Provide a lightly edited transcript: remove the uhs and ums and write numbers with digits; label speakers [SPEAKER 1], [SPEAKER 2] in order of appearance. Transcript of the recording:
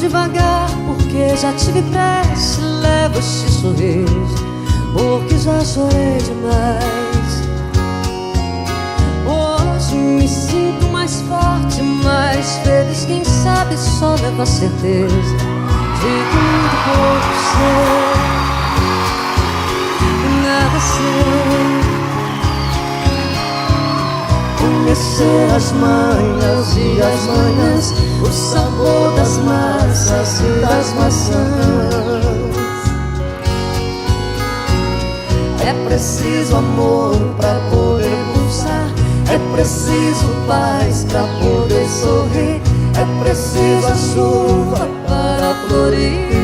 [SPEAKER 1] devagar, porque já tive pressa. Levo este sorriso, porque já chorei demais. Hoje me sinto mais forte, mais feliz. Quem sabe só leva a certeza de que muito pouco sei, nada sei. Conhecer as manhas e as manhãs, o sabor das massas e das maçãs. É preciso amor pra poder pulsar, é preciso paz pra poder sorrir, é preciso a chuva para florir.